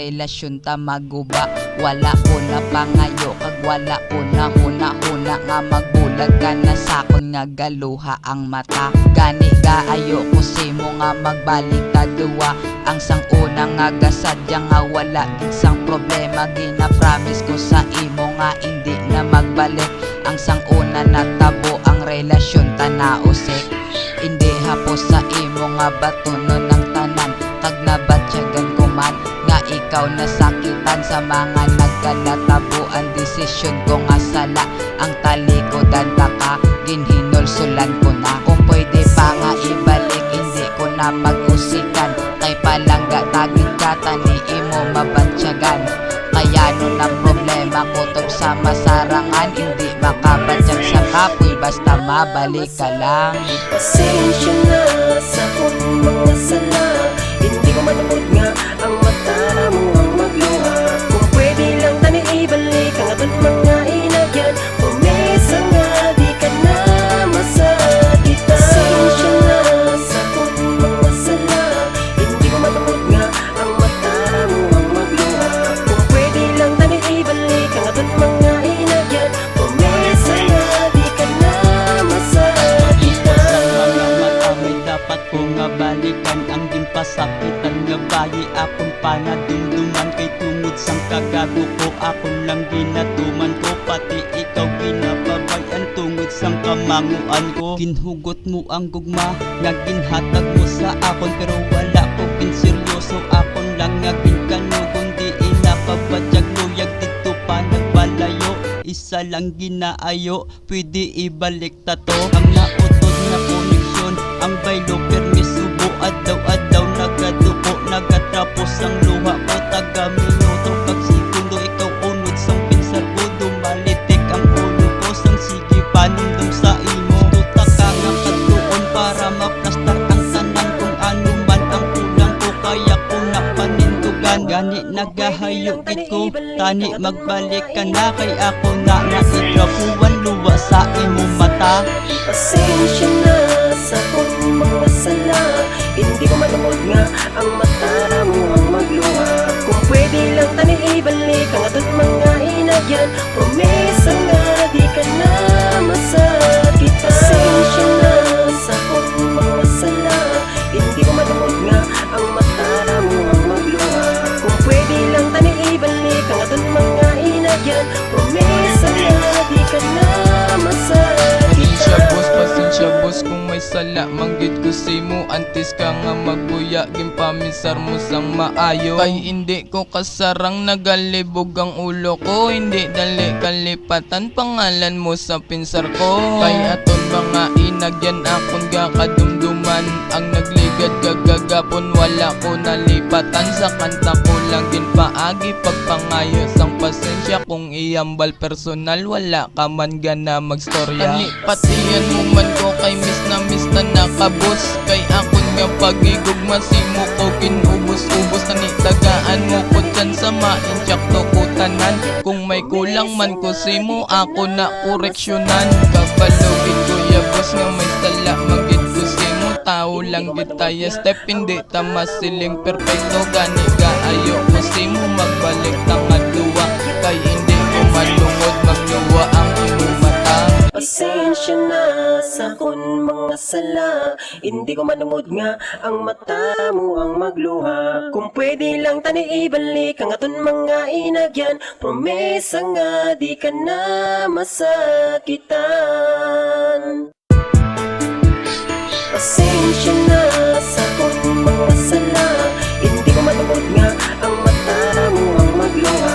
relasyon ta maguba. Wala ko na pangayo kag wala ko na huna-huna nga magbulag ka na sakon nga galuha ang mata. Gani gaayo ko simo nga magbalik ta duwa. Ang sang una nga gasadya nga wala gid sang problema. Gina-promise ko sa imo nga hindi na magbalik. Ang sang una natabo ang relasyon ta nausik. Hindi hapos sa imo nga batunon ng tanan. Kag nabatyagan ko man nga ikaw nasakitan sa mga nagkalatabo. Ang desisyon ko nga sala ang talikodan ta ka. Ginhinulsulan ko na. Kung pwede pa nga ibalik hindi ko na mag-usikan. Kay palangga tagig ka tani imo mabatyagan. Kaya nun ang problema ko top sa masarangan. Hindi makabatyag sa kapoy basta mabalik ka lang. Pasensya na sa kung mga sala. Hindi ko manamod nga ang mata mo ang magluha. Kung pwede lang tani ibalik ang aton mga inagyan. Pumesa nga di ka na masakitan. Pasensya na sa kung mga sala. Hindi ko manamod nga ang mata mo ang magluha. Kung pwede lang tani ibalik ang aton mga inagyan. Pumesa nga di ka na masakitan. Sa mga mata may dapat ko nga balikan. Ang ginpasakitan nga bayi akong panadumduman. Kay tungod sang kagago ko akong lang ginatuman ko. Pati ikaw ginababayan tungod sang kamanguan ko. Ginhugot mo ang gugma nga ginhatag mo sa akon. Pero wala ko pinseryoso akon lang nga ginkanugon. Di inakabadyag luyag dito pa nagbalayo. Isa lang ginaayo pwede ibalik ta to. Ang nautod na koneksyon ang baylo permisubo. Adlaw-adlaw nagaduko nagatapos ang luha ko. Taga minuto kag segundo ikaw unod sang pinsar ko. Dumalitik ang ulo ko sang sige panumdum sa imo. Tuta ka nga katuon para maplastar ang tanan. Kung ano man ang kulang ko kaya ko na panindugan. Gani nagahayo gid ko tani magbalik ka na. Kay ako na naitrapuan luwa sa imo mata. Pasensya na sa kung mga sala. Hindi ko manamod nga ang mata mo ang magluha. Kung pwede lang tani ibalik ang aton mga inagyan. Promesa nga di ka na masakitan. Pasensya na sa kung mga sala. Hindi ko manamod nga ang mata mo ang magluha. Kung pwede lang tani ibalik ang aton mga inagyan. Promesa nga di ka na masakitan. Pasensya boss kung may sala manggit ko simo. Antes ka nga magbuya gimpamisar mo sang maayo. Kay hindi ko kasarang nagalibog ang ulo ko. Hindi dali kalipatan pangalan mo sa pinsar ko. Kay aton mga inagyan akon gakadumduman. Ang nagligad gagagapon wala ko nalipatan. Sa kanta ko lang din paagi pagpangayo sang pasensya. Kung iambal personal wala ka man gana magstorya. Patiyan mo man ko kay miss na nakabos. Kay akon nga pagigog masimo ko kinubos-ubos. Tani tagaan mo ko dyan sa mainsyak to ko tanan. Kung may kulang man ko simo ako na koreksyonan. Kapalugid ko ya boss nga may sala magid ko simo. Tao lang gid tayo step hindi ta masiling perfecto. Gani gaayo ko simo magbalik tang adluwa. Kay hindi ko malungod magluwa ang imong mata. Pasensya na sa kung mga sala. Hindi ko manamod nga ang mata mo ang magluha. Kung pwede lang tani ibalik ang aton mga inagyan. Promesa nga di ka na masakitan. Pasensya na sa kung mga sala. Hindi ko manamod nga ang mata mo ang magluha.